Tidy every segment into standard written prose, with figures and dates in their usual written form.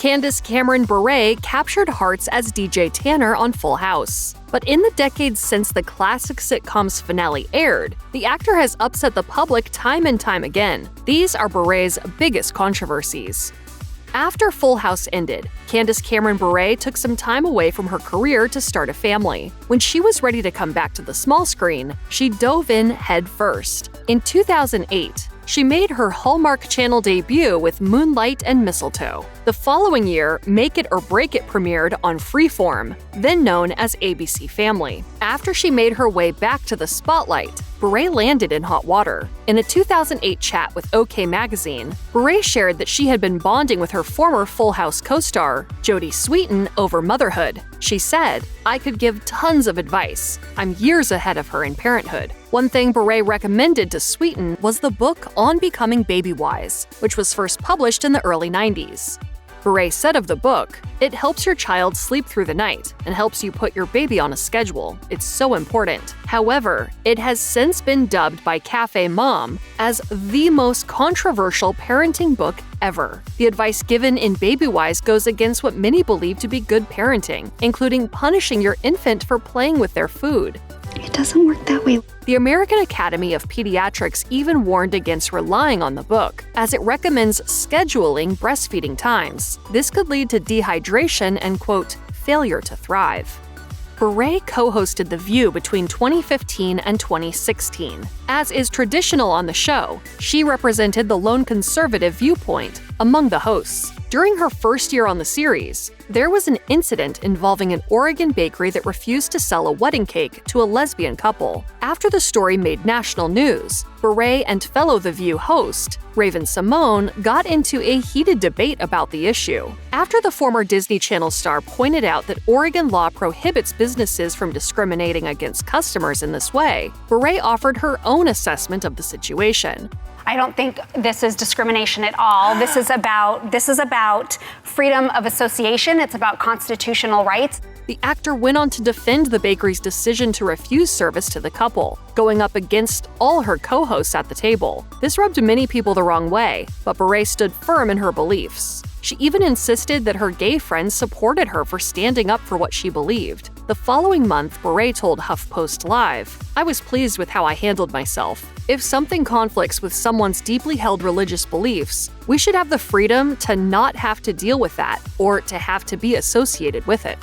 Candace Cameron Bure captured hearts as DJ Tanner on Full House. But in the decades since the classic sitcom's finale aired, the actor has upset the public time and time again. These are Bure's biggest controversies. After Full House ended, Candace Cameron Bure took some time away from her career to start a family. When she was ready to come back to the small screen, she dove in head first. In 2008, she made her Hallmark Channel debut with Moonlight and Mistletoe. The following year, Make It or Break It premiered on Freeform, then known as ABC Family. After she made her way back to the spotlight, Bure landed in hot water. In a 2008 chat with OK Magazine, Bure shared that she had been bonding with her former Full House co-star, Jodie Sweetin, over motherhood. She said, "I could give tons of advice. I'm years ahead of her in parenthood." One thing Bure recommended to Sweetin was the book On Becoming Baby-Wise, which was first published in the early 90s. Bure said of the book, "It helps your child sleep through the night and helps you put your baby on a schedule. It's so important." However, it has since been dubbed by Cafe Mom as the most controversial parenting book ever. The advice given in Baby-Wise goes against what many believe to be good parenting, including punishing your infant for playing with their food. It doesn't work that way. The American Academy of Pediatrics even warned against relying on the book, as it recommends scheduling breastfeeding times. This could lead to dehydration and, quote, failure to thrive. Bure co-hosted The View between 2015 and 2016. As is traditional on the show, she represented the lone conservative viewpoint among the hosts. During her first year on the series, there was an incident involving an Oregon bakery that refused to sell a wedding cake to a lesbian couple. After the story made national news, Bure and fellow The View host, Raven Simone, got into a heated debate about the issue. After the former Disney Channel star pointed out that Oregon law prohibits businesses from discriminating against customers in this way, Bure offered her own assessment of the situation. I don't think this is discrimination at all. This is about freedom of association. It's about constitutional rights. The actor went on to defend the bakery's decision to refuse service to the couple, going up against all her co-hosts at the table. This rubbed many people the wrong way, but Bure stood firm in her beliefs. She even insisted that her gay friends supported her for standing up for what she believed. The following month, Bure told HuffPost Live, "I was pleased with how I handled myself. If something conflicts with someone's deeply held religious beliefs, we should have the freedom to not have to deal with that or to have to be associated with it."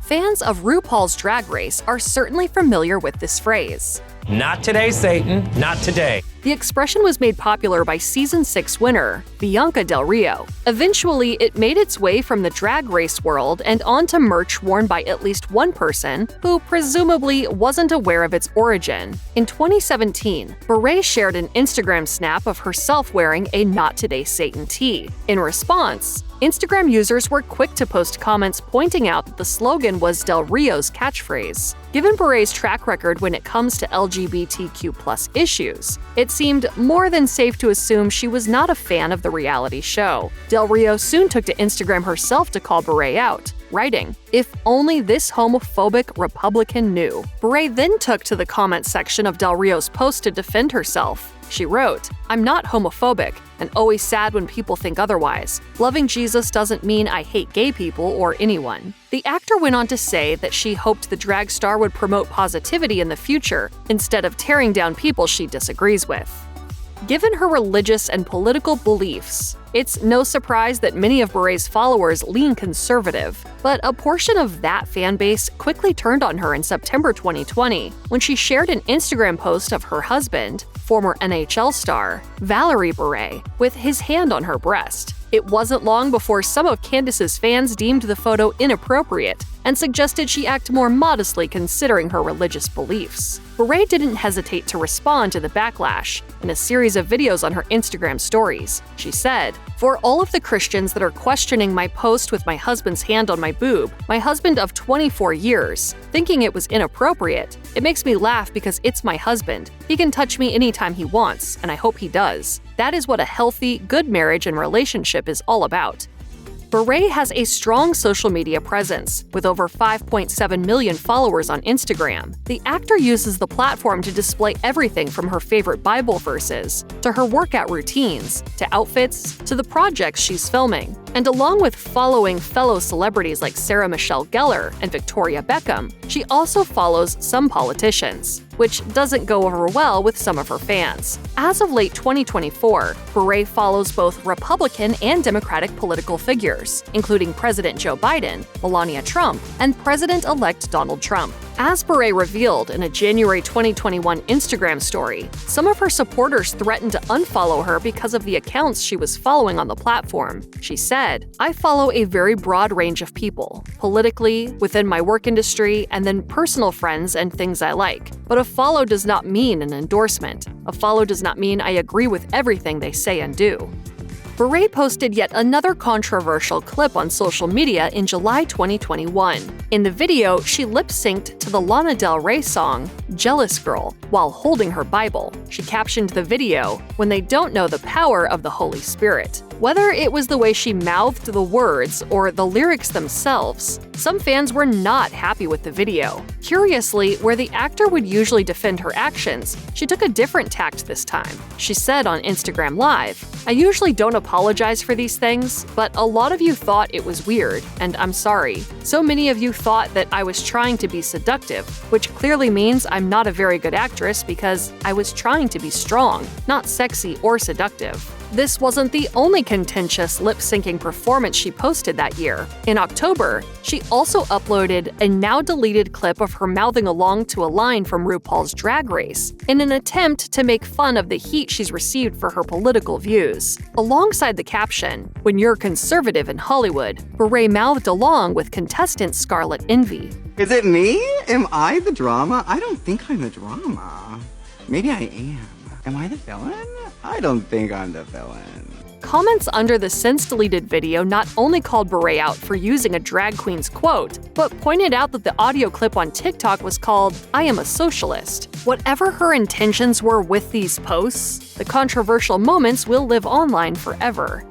Fans of RuPaul's Drag Race are certainly familiar with this phrase. Not today, Satan, not today. The expression was made popular by Season 6 winner, Bianca Del Rio. Eventually, it made its way from the Drag Race world and onto merch worn by at least one person who presumably wasn't aware of its origin. In 2017, Bure shared an Instagram snap of herself wearing a Not Today Satan tee. In response, Instagram users were quick to post comments pointing out that the slogan was Del Rio's catchphrase. Given Bure's track record when it comes to LGBTQ+ issues, it seemed more than safe to assume she was not a fan of the reality show. Del Rio soon took to Instagram herself to call Bure out, writing, "If only this homophobic Republican knew." Bure then took to the comment section of Del Rio's post to defend herself. She wrote, "I'm not homophobic and always sad when people think otherwise. Loving Jesus doesn't mean I hate gay people or anyone." The actor went on to say that she hoped the drag star would promote positivity in the future instead of tearing down people she disagrees with. Given her religious and political beliefs, it's no surprise that many of Bure's followers lean conservative, but a portion of that fan base quickly turned on her in September 2020 when she shared an Instagram post of her husband, former NHL star, Valerie Bure, with his hand on her breast. It wasn't long before some of Candace's fans deemed the photo inappropriate and suggested she act more modestly considering her religious beliefs. Bure didn't hesitate to respond to the backlash in a series of videos on her Instagram stories. She said, "For all of the Christians that are questioning my post with my husband's hand on my boob, my husband of 24 years, thinking it was inappropriate, it makes me laugh because it's my husband. He can touch me anytime he wants, and I hope he does. That is what a healthy, good marriage and relationship is all about." Bure has a strong social media presence, with over 5.7 million followers on Instagram. The actor uses the platform to display everything from her favorite Bible verses, to her workout routines, to outfits, to the projects she's filming. And along with following fellow celebrities like Sarah Michelle Gellar and Victoria Beckham, she also follows some politicians, which doesn't go over well with some of her fans. As of late 2024, Bure follows both Republican and Democratic political figures, including President Joe Biden, Melania Trump, and President-elect Donald Trump. As Bure revealed in a January 2021 Instagram story, some of her supporters threatened to unfollow her because of the accounts she was following on the platform. She said, "I follow a very broad range of people, politically, within my work industry, and then personal friends and things I like. But a follow does not mean an endorsement. A follow does not mean I agree with everything they say and do." Bure posted yet another controversial clip on social media in July 2021. In the video, she lip-synced to the Lana Del Rey song, "Jealous Girl," while holding her Bible. She captioned the video, "When they don't know the power of the Holy Spirit." Whether it was the way she mouthed the words or the lyrics themselves, some fans were not happy with the video. Curiously, where the actor would usually defend her actions, she took a different tact this time. She said on Instagram Live, "I usually don't apologize for these things, but a lot of you thought it was weird, and I'm sorry. So many of you thought that I was trying to be seductive, which clearly means I'm not a very good actress because I was trying to be strong, not sexy or seductive." This wasn't the only contentious lip-syncing performance she posted that year. In October, she also uploaded a now-deleted clip of her mouthing along to a line from RuPaul's Drag Race in an attempt to make fun of the heat she's received for her political views. Alongside the caption, "When you're conservative in Hollywood," Bure mouthed along with contestant Scarlett Envy. Is it me? Am I the drama? I don't think I'm the drama. Maybe I am. Am I the villain? I don't think I'm the villain. Comments under the since-deleted video not only called Bure out for using a drag queen's quote, but pointed out that the audio clip on TikTok was called, "I am a socialist." Whatever her intentions were with these posts, the controversial moments will live online forever.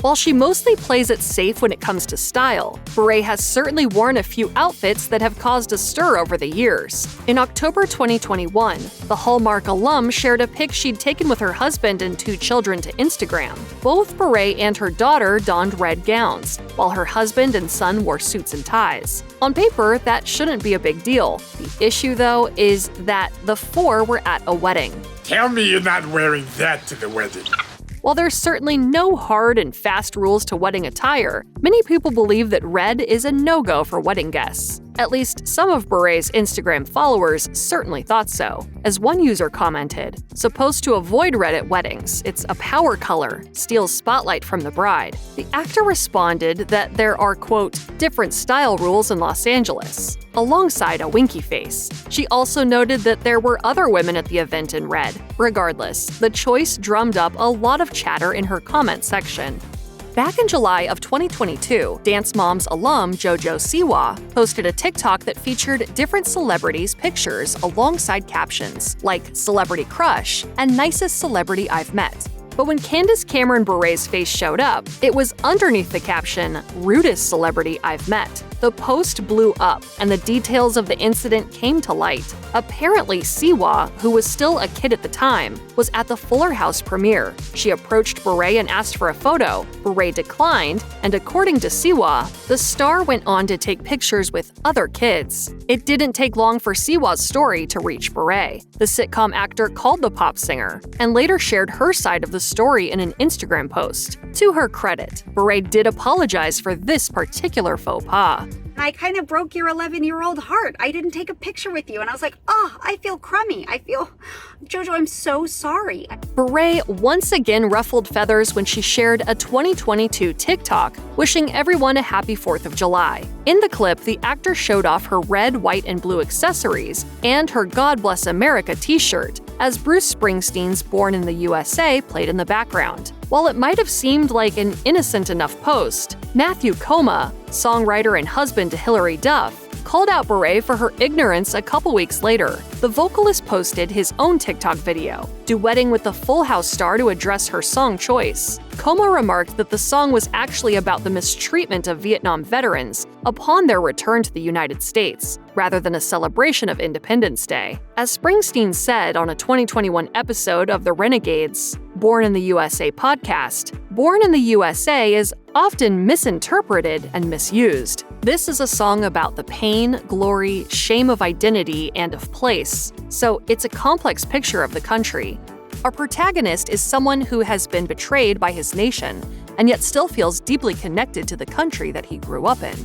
While she mostly plays it safe when it comes to style, Bure has certainly worn a few outfits that have caused a stir over the years. In October 2021, the Hallmark alum shared a pic she'd taken with her husband and 2 children to Instagram. Both Bure and her daughter donned red gowns, while her husband and son wore suits and ties. On paper, that shouldn't be a big deal. The issue, though, is that the 4 were at a wedding. Tell me you're not wearing that to the wedding. While there's certainly no hard and fast rules to wedding attire, many people believe that red is a no-go for wedding guests. At least some of Bure's Instagram followers certainly thought so. As one user commented, "Supposed to avoid red at weddings. It's a power color, steals spotlight from the bride." The actor responded that there are, quote, "different style rules in Los Angeles," alongside a winky face. She also noted that there were other women at the event in red. Regardless, the choice drummed up a lot of chatter in her comment section. Back in July of 2022, Dance Moms alum JoJo Siwa posted a TikTok that featured different celebrities' pictures alongside captions like "Celebrity Crush" and "Nicest Celebrity I've Met." But when Candace Cameron Bure's face showed up, it was underneath the caption, "Rudest Celebrity I've Met." The post blew up, and the details of the incident came to light. Apparently, Siwa, who was still a kid at the time, was at the Fuller House premiere. She approached Bure and asked for a photo. Bure declined, and according to Siwa, the star went on to take pictures with other kids. It didn't take long for Siwa's story to reach Bure. The sitcom actor called the pop singer, and later shared her side of the story in an Instagram post. To her credit, Bure did apologize for this particular faux pas. I kind of broke your 11-year-old heart. I didn't take a picture with you. And I was like, oh, I feel crummy. JoJo, I'm so sorry. Bure once again ruffled feathers when she shared a 2022 TikTok wishing everyone a happy 4th of July. In the clip, the actor showed off her red, white, and blue accessories and her God Bless America t-shirt, as Bruce Springsteen's Born in the USA played in the background. While it might have seemed like an innocent enough post, Matthew Koma, songwriter and husband to Hilary Duff, called out Bure for her ignorance a couple weeks later. The vocalist posted his own TikTok video, duetting with the Full House star to address her song choice. Como remarked that the song was actually about the mistreatment of Vietnam veterans upon their return to the United States, rather than a celebration of Independence Day. As Springsteen said on a 2021 episode of the Renegades Born in the USA podcast, Born in the USA is often misinterpreted and misused. This is a song about the pain, glory, shame of identity, and of place, so it's a complex picture of the country. Our protagonist is someone who has been betrayed by his nation and yet still feels deeply connected to the country that he grew up in.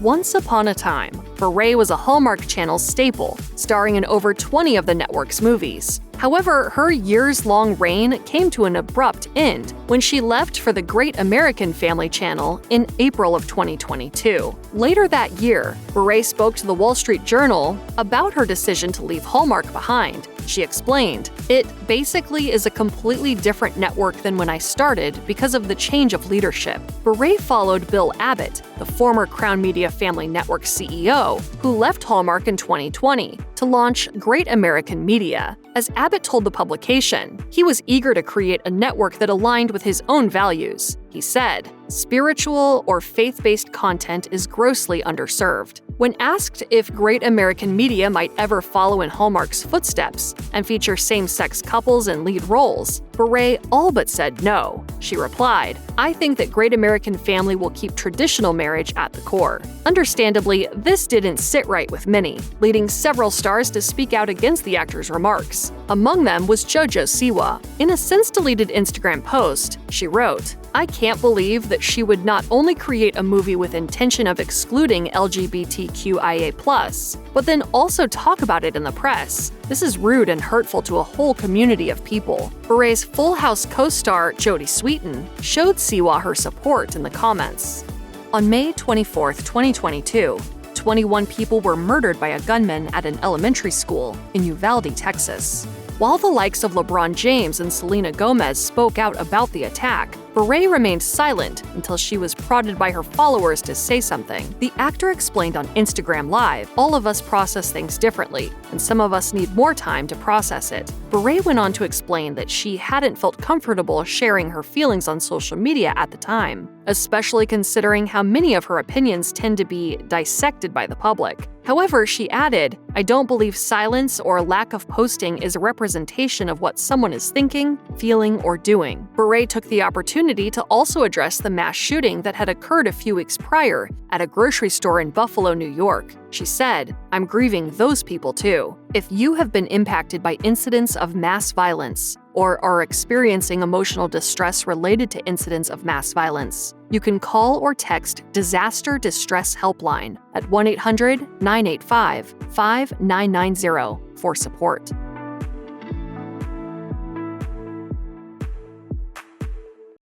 Once upon a time, Bure was a Hallmark Channel staple, starring in over 20 of the network's movies. However, her years-long reign came to an abrupt end when she left for the Great American Family Channel in April of 2022. Later that year, Bure spoke to the Wall Street Journal about her decision to leave Hallmark behind. She explained, "It basically is a completely different network than when I started because of the change of leadership." Bure followed Bill Abbott, the former Crown Media Family Network CEO, who left Hallmark in 2020 to launch Great American Media. As Abbott told the publication, he was eager to create a network that aligned with his own values. He said, "Spiritual or faith-based content is grossly underserved." When asked if Great American Media might ever follow in Hallmark's footsteps and feature same-sex couples in lead roles, Bure all but said no. She replied, "I think that Great American Family will keep traditional marriage at the core." Understandably, this didn't sit right with many, leading several stars to speak out against the actor's remarks. Among them was JoJo Siwa. In a since-deleted Instagram post, she wrote, "I can't believe that she would not only create a movie with intention of excluding LGBTQIA+, but then also talk about it in the press. This is rude and hurtful to a whole community of people." Bure's Full House co-star Jodie Sweetin showed Siwa her support in the comments. On May 24, 2022, 21 people were murdered by a gunman at an elementary school in Uvalde, Texas. While the likes of LeBron James and Selena Gomez spoke out about the attack, Bure remained silent until she was prodded by her followers to say something. The actor explained on Instagram Live, "All of us process things differently, and some of us need more time to process it." Bure went on to explain that she hadn't felt comfortable sharing her feelings on social media at the time, especially considering how many of her opinions tend to be dissected by the public. However, she added, "I don't believe silence or lack of posting is a representation of what someone is thinking, feeling, or doing." Bure took the opportunity to also address the mass shooting that had occurred a few weeks prior at a grocery store in Buffalo, New York. She said, "I'm grieving those people too. If you have been impacted by incidents of mass violence or are experiencing emotional distress related to incidents of mass violence, you can call or text Disaster Distress Helpline at 1-800-985-5990 for support."